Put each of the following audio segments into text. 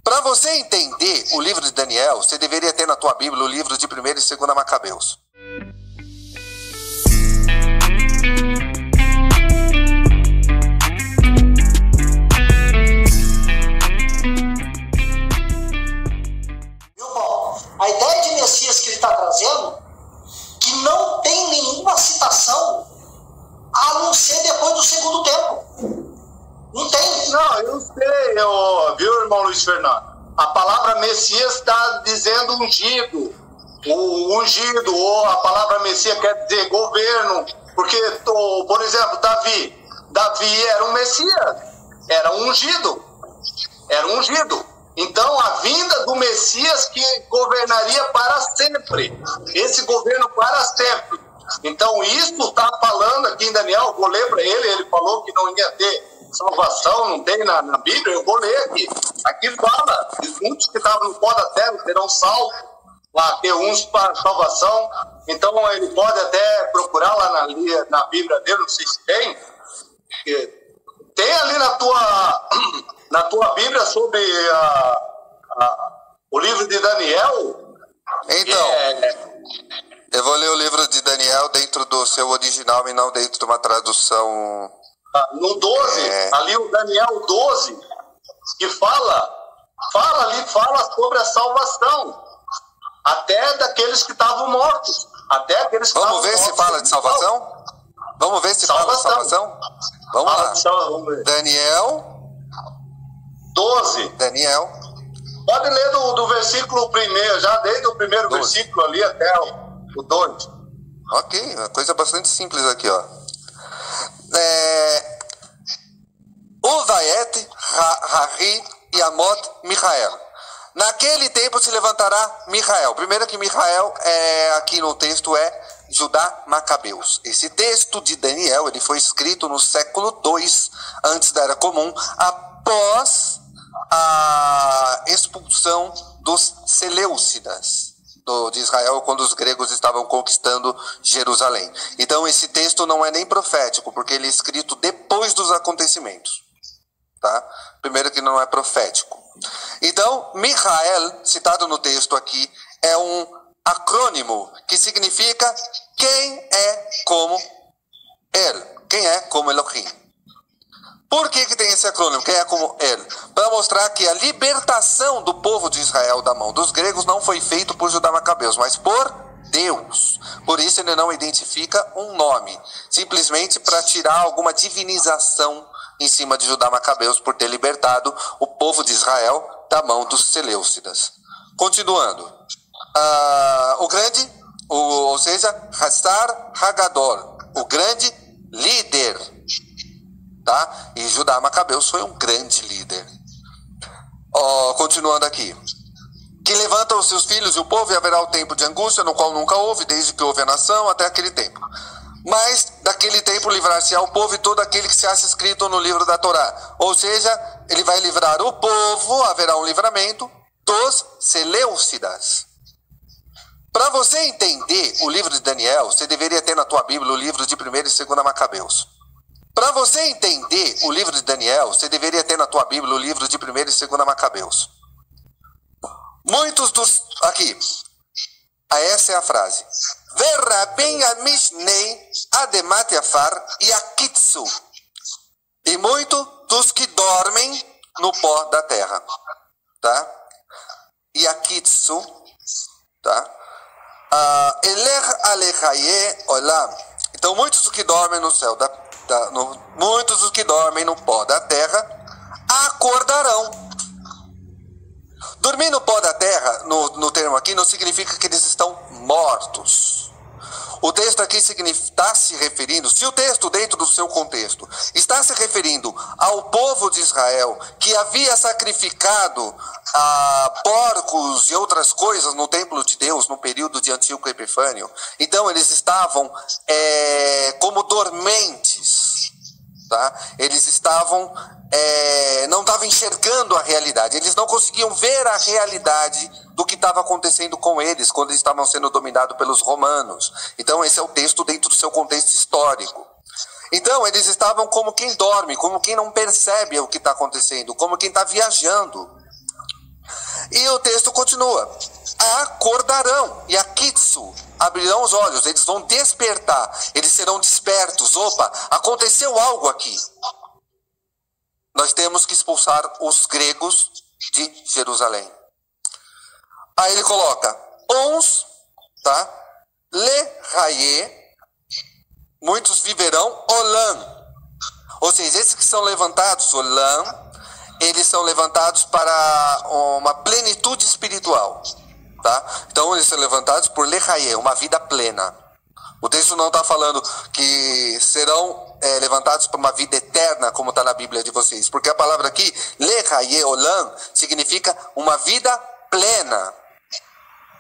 Para você entender o livro de Daniel, você deveria ter na tua Bíblia o livro de 1ª e 2ª Macabeus. Viu, Paulo? A ideia de Messias que ele está trazendo, que não tem nenhuma citação a não ser depois do segundo tempo. Não tem. Não, eu sei, viu, irmão Luiz Fernando? A palavra Messias está dizendo ungido. O ungido, ou a palavra Messias quer dizer governo. Porque, por exemplo, Davi era um Messias, era um ungido. Era um ungido. Então, a vinda do Messias que governaria para sempre. Esse governo para sempre. Então, isso está falando aqui em Daniel, vou ler para ele falou que não ia ter salvação, não tem na Bíblia, eu vou ler aqui. Aqui fala, os muitos que estavam no pó da terra serão salvos, lá ter uns para salvação. Então, ele pode até procurar lá na Bíblia dele, não sei se tem. Tem ali na tua Bíblia sobre o livro de Daniel. Então, eu vou ler o livro de Daniel dentro do seu original e não dentro de uma tradução. No 12, ali o Daniel 12, que fala sobre a salvação, até daqueles que estavam mortos. Até aqueles que Vamos ver se fala de salvação? Vamos ver se fala de salvação? Vamos lá. Daniel 12. Daniel. Pode ler do versículo 1, já desde o primeiro 12. versículo ali até o 2. Ok, uma coisa bastante simples aqui, ó. Uvaet, Hari e Amot, Michael. Naquele tempo se levantará Michael. Primeiro que Michael, aqui no texto, é Judá Macabeus. Esse texto de Daniel, ele foi escrito no século II antes da Era Comum, após a expulsão dos Seleucidas de Israel, quando os gregos estavam conquistando Jerusalém. Então esse texto não é nem profético, porque ele é escrito depois dos acontecimentos, tá? Primeiro que não é profético. Então, Michael, citado no texto aqui, é um acrônimo que significa quem é como ele, quem é como Elohim. Por que tem esse acrônimo, quem é como ele? Para mostrar que a libertação do povo de Israel da mão dos gregos não foi feito por Judá Macabeus, mas por Deus. Por isso ele não identifica um nome, simplesmente para tirar alguma divinização em cima de Judá Macabeus por ter libertado o povo de Israel da mão dos Seleucidas. Continuando, o grande, ou seja, Hassar Hagadol, o grande líder, tá? E Judá Macabeus foi um grande líder. Continuando aqui, que levanta os seus filhos e o povo, e haverá o tempo de angústia, no qual nunca houve, desde que houve a nação até aquele tempo. Mas daquele tempo livrar-se-á o povo e todo aquele que se acha escrito no livro da Torá. Ou seja, ele vai livrar o povo, haverá um livramento dos Seleucidas. Para você entender o livro de Daniel, você deveria ter na tua Bíblia o livro de 1ª e 2ª Macabeus. Para você entender o livro de Daniel, você deveria ter na tua Bíblia o livro de 1ª e 2ª Macabeus. Muitos dos... Aqui. Essa é a frase. Verrabim Amishnei Ademat Yafar Yakitsu. E muito dos que dormem no pó da terra. Tá? Yakitsu. Tá? Eler Alechaye Olam. Então, muitos dos que dormem no céu muitos dos que dormem no pó da terra acordarão. Dormir no pó da terra, no termo aqui, não significa que eles estão mortos. O texto aqui está se referindo, se o texto dentro do seu contexto está se referindo ao povo de Israel que havia sacrificado porcos e outras coisas no templo de Deus no período de Antíoco Epifânio, então eles estavam como dormentes, tá? Eles estavam não estavam enxergando a realidade, eles não conseguiam ver a realidade do que estava acontecendo com eles quando eles estavam sendo dominados pelos romanos. Então esse é o texto dentro do seu contexto histórico. Então eles estavam como quem dorme, como quem não percebe o que está acontecendo, como quem está viajando. E o texto continua. Acordarão, yakitsu, abrirão os olhos, eles vão despertar, eles serão despertos. Opa, aconteceu algo aqui. Nós temos que expulsar os gregos de Jerusalém. Aí ele coloca, ons, tá? Le-raye, muitos viverão, olam. Ou seja, esses que são levantados, olam, eles são levantados para uma plenitude espiritual. Tá? Então eles são levantados por le-raye, uma vida plena. O texto não está falando que serão levantados para uma vida eterna, como está na Bíblia de vocês. Porque a palavra aqui, le-raye, olam, significa uma vida plena.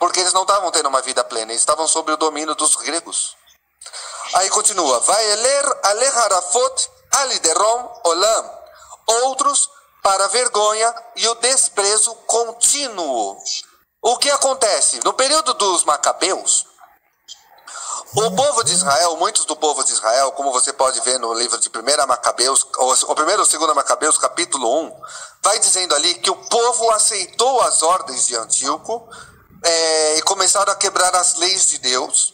Porque eles não estavam tendo uma vida plena, eles estavam sob o domínio dos gregos. Aí continua, vai ler aleharafot aliderom olam, outros para a vergonha e o desprezo contínuo. O que acontece? No período dos Macabeus, o povo de Israel, muitos do povo de Israel, como você pode ver no livro de 1 Macabeus, ou 1º ou 2 Macabeus, capítulo 1, vai dizendo ali que o povo aceitou as ordens de Antíoco e começaram a quebrar as leis de Deus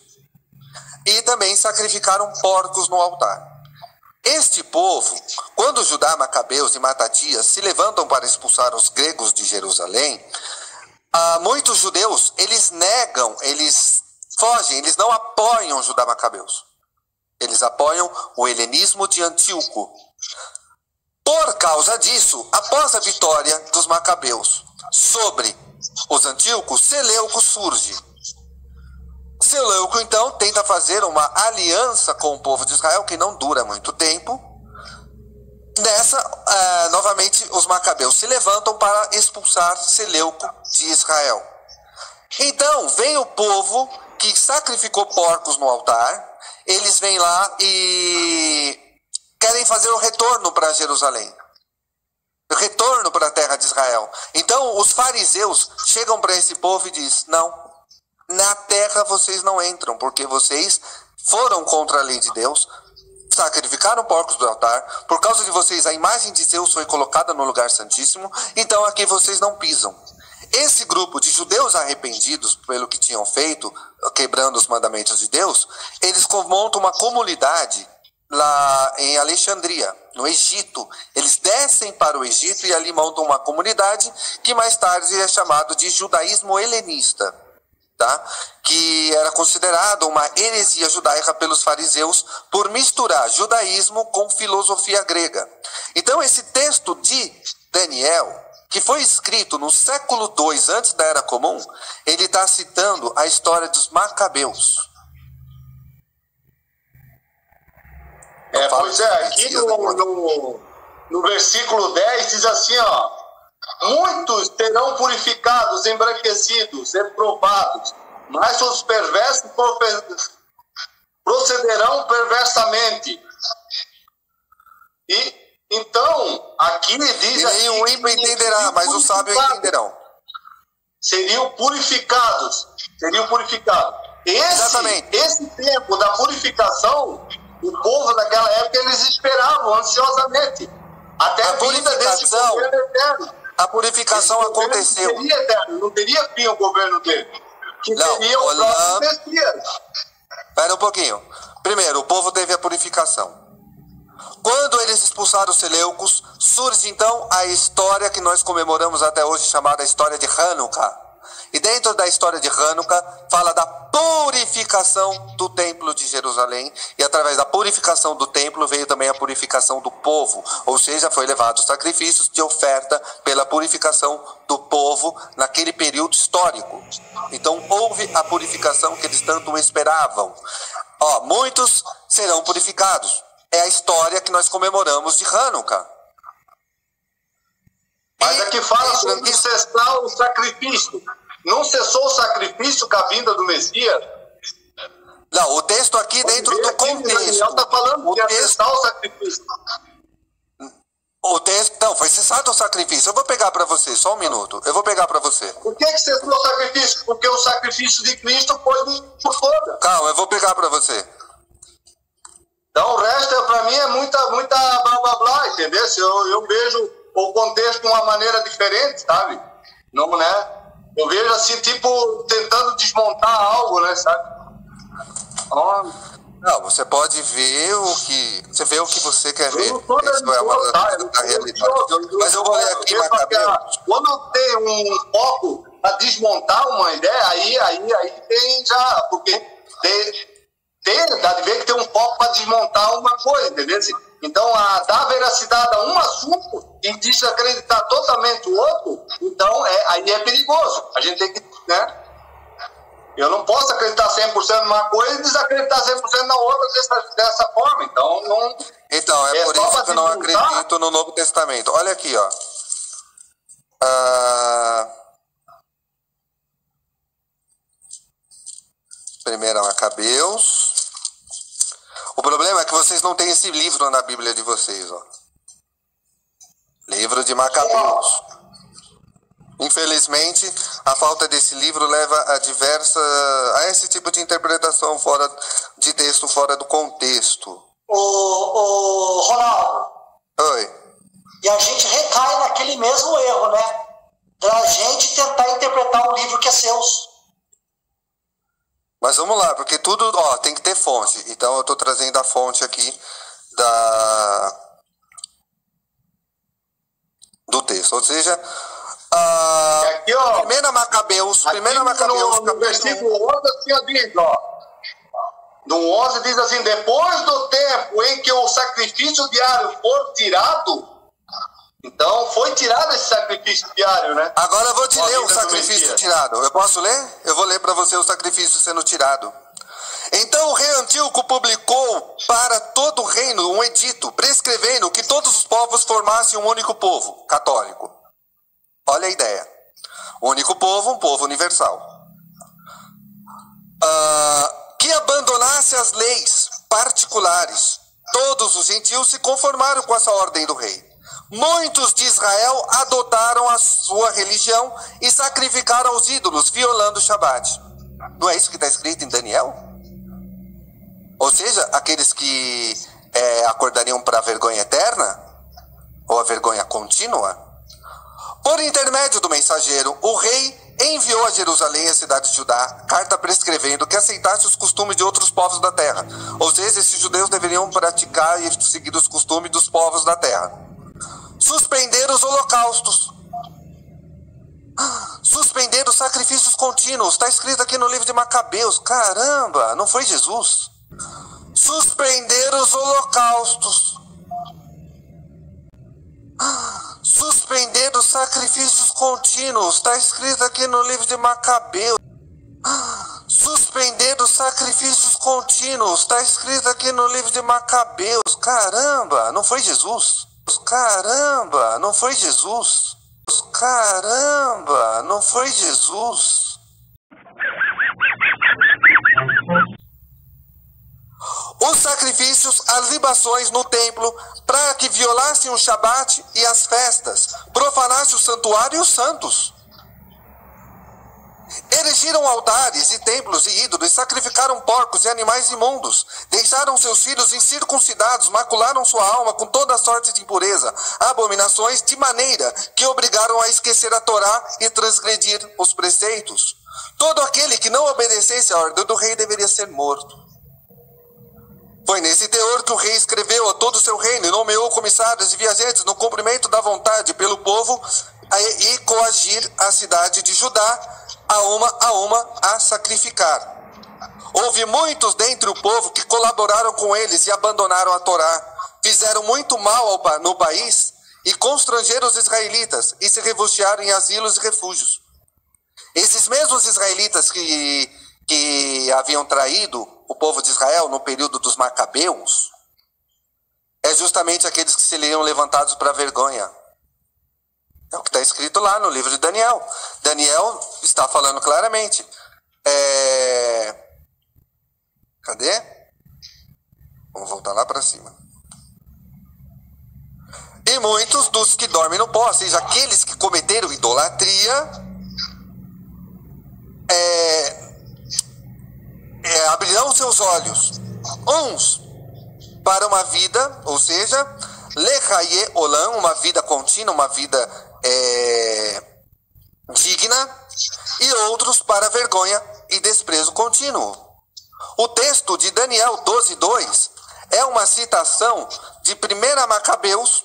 e também sacrificaram porcos no altar. Este povo, quando Judá, Macabeus e Matatias se levantam para expulsar os gregos de Jerusalém, muitos judeus, eles negam, eles fogem, eles não apoiam Judá Macabeus. Eles apoiam o helenismo de Antíoco. Por causa disso, após a vitória dos Macabeus sobre os Antíocos, Seleuco surge. Seleuco, então, tenta fazer uma aliança com o povo de Israel, que não dura muito tempo. Nessa, novamente, os Macabeus se levantam para expulsar Seleuco de Israel. Então, vem o povo que sacrificou porcos no altar, eles vêm lá e querem fazer o retorno para Jerusalém. O retorno para a terra de Israel. Então, os fariseus chegam para esse povo e dizem, não, na terra vocês não entram, porque vocês foram contra a lei de Deus, sacrificaram porcos do altar, por causa de vocês a imagem de Deus foi colocada no lugar santíssimo, então aqui vocês não pisam. Esse grupo de judeus arrependidos pelo que tinham feito, quebrando os mandamentos de Deus, eles montam uma comunidade lá em Alexandria, no Egito. Eles descem para o Egito e ali montam uma comunidade que mais tarde é chamado de judaísmo helenista. Tá? Que era considerado uma heresia judaica pelos fariseus por misturar judaísmo com filosofia grega. Então esse texto de Daniel, que foi escrito no século II antes da Era Comum, ele está citando a história dos Macabeus. Pois é, aqui no versículo 10 diz assim, ó, muitos serão purificados, embranquecidos, reprovados, mas os perversos procederão perversamente. E então, aqui diz... E nem o ímpio entenderá, mas os sábios entenderão. Seriam purificados. Exatamente. Esse tempo da purificação, o povo naquela época, eles esperavam ansiosamente. Até a vinda desse governo eterno. A purificação aconteceu. Não teria eterno, não teria fim o governo dele. Que seria o próprio Messias. Espera um pouquinho. Primeiro, o povo teve a purificação. Quando eles expulsaram os Seleucos, surge então a história que nós comemoramos até hoje, chamada história de Hanukkah. E dentro da história de Hanukkah, fala da purificação do templo de Jerusalém. E através da purificação do templo veio também a purificação do povo. Ou seja, foi levado sacrifícios de oferta pela purificação do povo naquele período histórico. Então houve a purificação que eles tanto esperavam. Muitos serão purificados. É a história que nós comemoramos de Hanukkah. Mas aqui fala sobre cessar o sacrifício. Não cessou o sacrifício com a vinda do Messias? Não, o texto aqui dentro do contexto. Daniel está falando que ia cessar o sacrifício. O texto, então, foi cessado o sacrifício. Eu vou pegar para você, só um minuto. Eu vou pegar para você. Por que cessou o sacrifício? Porque o sacrifício de Cristo foi por toda. Calma, eu vou pegar para você. Então o resto, para mim, é muita blá blá blá, entendeu? Eu vejo o contexto de uma maneira diferente, sabe? Não, né? Eu vejo assim, tipo, tentando desmontar algo, né, sabe? Não, você pode ver o que... Você vê o que você quer ver. Isso é uma da realidade. Mas eu vou ler aqui, Macabeus. Quando tem um foco para desmontar uma ideia, aí tem já... Porque dá de ver que tem um foco para desmontar uma coisa, entendeu? Então, dar veracidade a um assunto e desacreditar totalmente o outro, então aí é perigoso. A gente tem que, né? Eu não posso acreditar 100% numa coisa e desacreditar 100% na outra dessa forma. Então, não... Então, é por isso que eu não acredito no Novo Testamento. Olha aqui, ó. Primeira Macabeus. O problema é que vocês não têm esse livro na Bíblia de vocês, ó. Livro de Macabeus. Infelizmente, a falta desse livro leva a esse tipo de interpretação fora de texto, fora do contexto. Ronaldo. Oi. E a gente recai naquele mesmo erro, né? Da gente tentar interpretar um livro que é seu. Mas vamos lá, porque tudo, tem que ter fonte. Então eu estou trazendo a fonte aqui do texto. Ou seja, aqui, ó, Primeira Macabeus, no versículo 11, assim, diz, ó. No 11 diz assim: depois do tempo em que o sacrifício diário for tirado. Então, foi tirado esse sacrifício diário, né? Agora eu vou te ler o sacrifício tirado. Eu posso ler? Eu vou ler para você o sacrifício sendo tirado. Então o rei Antíoco publicou para todo o reino um edito, prescrevendo que todos os povos formassem um único povo, católico. Olha a ideia. Único povo, um povo universal. Que abandonasse as leis particulares. Todos os gentios se conformaram com essa ordem do rei. Muitos de Israel adotaram a sua religião e sacrificaram aos ídolos, violando o Shabat. Não é isso que está escrito em Daniel? Ou seja, aqueles que acordariam para a vergonha eterna, ou a vergonha contínua. Por intermédio do mensageiro, o rei enviou a Jerusalém, a cidade de Judá, carta prescrevendo que aceitasse os costumes de outros povos da terra. Ou seja, esses judeus deveriam praticar e seguir os costumes dos povos da terra. Suspender os holocaustos. Suspender os sacrifícios contínuos. Está escrito aqui no livro de Macabeus. Caramba, não foi Jesus? Suspender os holocaustos. Suspender os sacrifícios contínuos. Está escrito aqui no livro de Macabeus. Suspender os sacrifícios contínuos. Está escrito aqui no livro de Macabeus. Caramba, não foi Jesus? Caramba, não foi Jesus? Caramba, não foi Jesus? Os sacrifícios, as libações no templo, para que violassem o Shabat e as festas, profanassem o santuário e os santos. Erigiram altares e templos e ídolos, sacrificaram porcos e animais imundos, deixaram seus filhos incircuncidados, macularam sua alma com toda sorte de impureza, abominações, de maneira que obrigaram a esquecer a Torá e transgredir os preceitos. Todo aquele que não obedecesse à ordem do rei deveria ser morto. Foi nesse teor que o rei escreveu a todo o seu reino e nomeou comissários e viajantes no cumprimento da vontade pelo povo e coagir a cidade de Judá a uma a sacrificar. Houve muitos dentre o povo que colaboraram com eles e abandonaram a Torá. Fizeram muito mal no país e constrangeram os israelitas e se refugiaram em asilos e refúgios. Esses mesmos israelitas que haviam traído o povo de Israel no período dos Macabeus, é justamente aqueles que seriam levantados para a vergonha. É o que está escrito lá no livro de Daniel. Daniel está falando claramente. Cadê? Vamos voltar lá para cima. E muitos dos que dormem no pó, ou seja, aqueles que cometeram idolatria, abrirão seus olhos, uns para uma vida, ou seja, lechaye olam, uma vida contínua, uma vida de e outros para vergonha e desprezo contínuo. O texto de Daniel 12:2 é uma citação de 1 Macabeus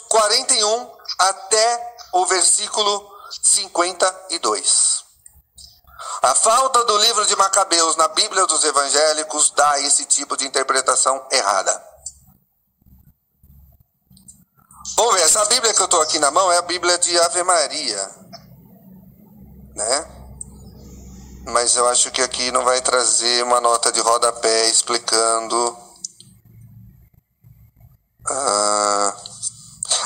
41 até o versículo 52. A falta do livro de Macabeus na Bíblia dos evangélicos dá esse tipo de interpretação errada. Vamos ver, essa Bíblia que eu estou aqui na mão é a Bíblia de Ave Maria, né? Mas eu acho que aqui não vai trazer uma nota de rodapé explicando.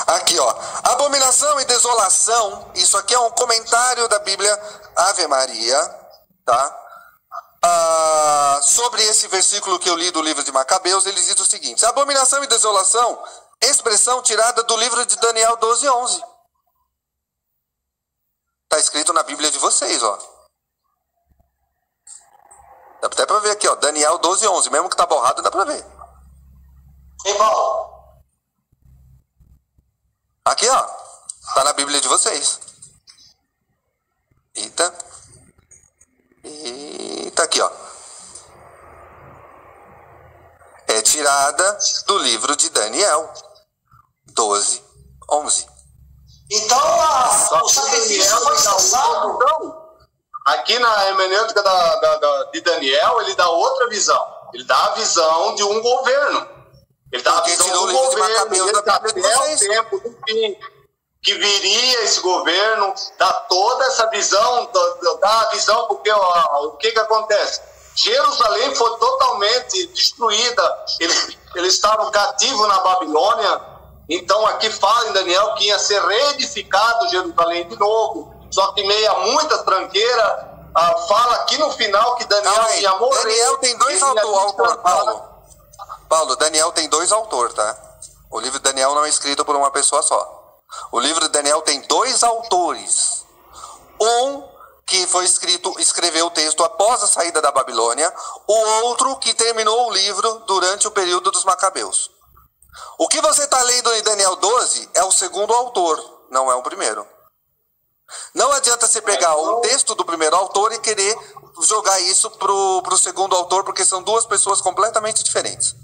Aqui, ó. Abominação e desolação. Isso aqui é um comentário da Bíblia Ave Maria, tá? Sobre esse versículo que eu li do livro de Macabeus, ele diz o seguinte: abominação e desolação, expressão tirada do livro de Daniel 12:11. Tá escrito na Bíblia de vocês, ó. Dá até pra ver aqui, ó. Daniel 12:11. Mesmo que tá borrado, dá pra ver. Paulo. Aqui, ó. Tá na Bíblia de vocês. Eita. Eita, aqui, ó. É tirada do livro de Daniel 12:11. Então, o sacrifício foi cessado. Aqui na hermenêutica de Daniel, ele dá outra visão. Ele dá a visão de um governo. Ele dá a visão do governo. Ele dá até o tempo do fim, que viria esse governo, dá toda essa visão, dá a visão, porque o que acontece? Jerusalém foi totalmente destruída. Eles estavam cativos na Babilônia. Então aqui fala em Daniel que ia ser reedificado Jerusalém de novo. Só que meio a muita tranqueira, fala aqui no final que Daniel ia morrer. Daniel tem dois autores, Paulo, Daniel tem dois autores, tá? O livro de Daniel não é escrito por uma pessoa só. O livro de Daniel tem dois autores. Um que escreveu o texto após a saída da Babilônia, o outro que terminou o livro durante o período dos Macabeus. O que você está lendo em Daniel 12 é o segundo autor, não é o primeiro. Não adianta você pegar o texto do primeiro autor e querer jogar isso pro segundo autor, porque são duas pessoas completamente diferentes.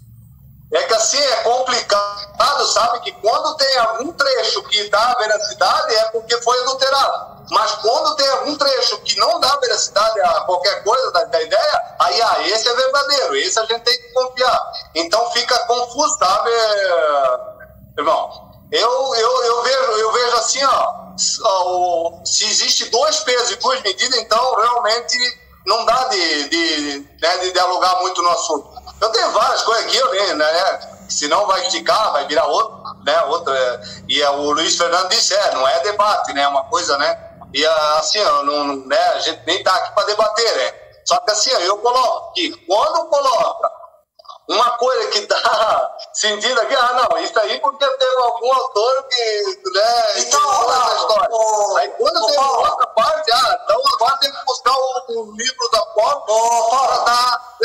É que assim é complicado, sabe? Que quando tem algum trecho que dá veracidade é porque foi adulterado. Mas quando tem algum trecho que não dá veracidade a qualquer coisa da ideia, aí esse é verdadeiro, esse a gente tem que confiar. Então fica confuso, sabe, irmão? Eu vejo assim, ó, se existe dois pesos e duas medidas, então realmente não dá de dialogar muito no assunto. Eu tenho várias coisas aqui, né? Senão vai esticar, vai virar outro, né? E o Luiz Fernando disse, não é debate, né? É uma coisa, né? E assim, né? A gente nem tá aqui para debater, né? Só que assim, eu coloco que quando coloca uma coisa que dá sentido aqui, não, isso aí porque teve algum autor que, né? Então, essa história. Aí quando tem outra parte, então agora tem que buscar o livro da Paulo para dar.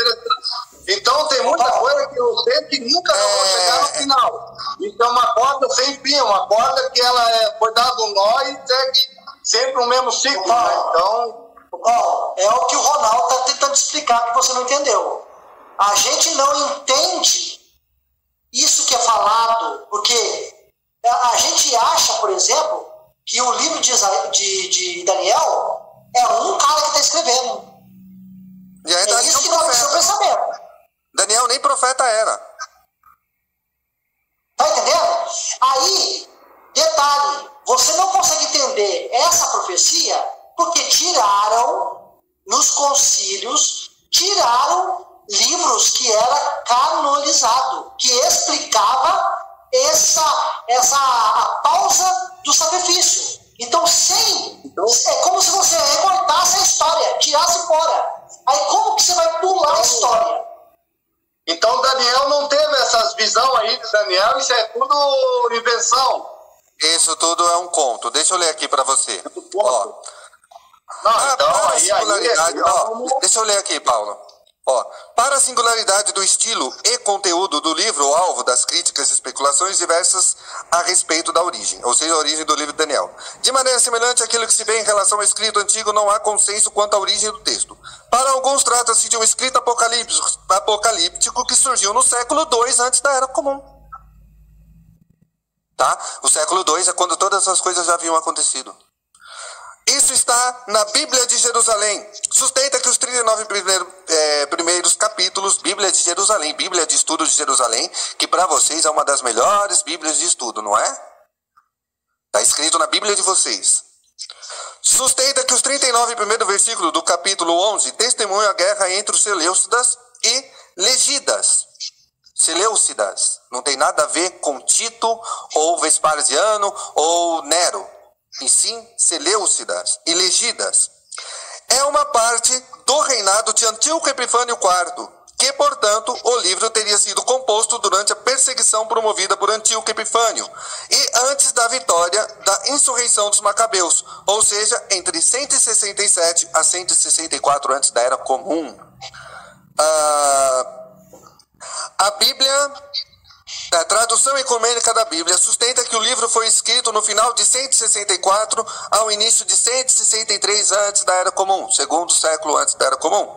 Então tem muita coisa que eu sei que nunca vou chegar no final. Isso é uma corda sem fim, uma corda que ela foi dado um nó e segue sempre o mesmo ciclo, né? Então, é o que o Ronaldo está tentando explicar que você não entendeu. A gente não entende isso que é falado, porque a gente acha, por exemplo, que o livro de Daniel é um cara que está escrevendo. É isso que não é o seu pensamento. Daniel nem profeta era. Tá entendendo? Aí, detalhe, você não consegue entender essa profecia porque tiraram, nos concílios, livros que era canonizado, que explicava a pausa do sacrifício. Então, é como se você recortasse a história, tirasse fora. Aí como que você vai pular a história? Então Daniel não teve essas visões aí de Daniel, isso é tudo invenção. Isso tudo é um conto. Deixa eu ler aqui para você. Ó. Não, então, Deixa eu ler aqui, Paulo. Ó, para a singularidade do estilo e conteúdo do livro, o alvo das críticas e especulações diversas a respeito da origem, ou seja, a origem do livro de Daniel. De maneira semelhante àquilo que se vê em relação ao escrito antigo, não há consenso quanto à origem do texto. Para alguns, trata-se de um escrito apocalíptico que surgiu no século II antes da Era Comum. Tá? O século II é quando todas as coisas já haviam acontecido. Isso está na Bíblia de Jerusalém. Sustenta que os 39 primeiros capítulos, Bíblia de Jerusalém, Bíblia de Estudo de Jerusalém, que para vocês é uma das melhores Bíblias de estudo, não é? Está escrito na Bíblia de vocês. Sustenta que os 39 primeiros versículos do capítulo 11 testemunham a guerra entre os Seleucidas e Legídas. Seleucidas. Não tem nada a ver com Tito, ou Vespasiano, ou Nero. E sim, Seleucidas e Legídas. É uma parte do reinado de Antíoco Epifânio IV, que, portanto, o livro teria sido composto durante a perseguição promovida por Antíoco Epifânio e antes da vitória da insurreição dos Macabeus, ou seja, entre 167 a 164 antes da Era Comum. A Bíblia... A tradução ecumênica da Bíblia sustenta que o livro foi escrito no final de 164 ao início de 163 antes da Era Comum, segundo século antes da Era Comum.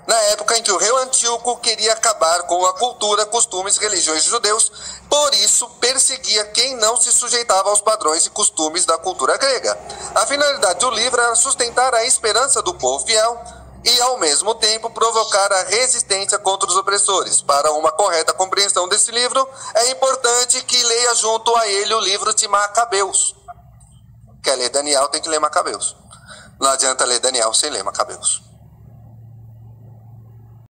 Na época em que o rei Antíoco queria acabar com a cultura, costumes e religiões dos judeus, por isso perseguia quem não se sujeitava aos padrões e costumes da cultura grega. A finalidade do livro era sustentar a esperança do povo fiel e, ao mesmo tempo, provocar a resistência contra os opressores. Para uma correta compreensão desse livro, é importante que leia junto a ele o livro de Macabeus. Quer ler Daniel, tem que ler Macabeus. Não adianta ler Daniel sem ler Macabeus.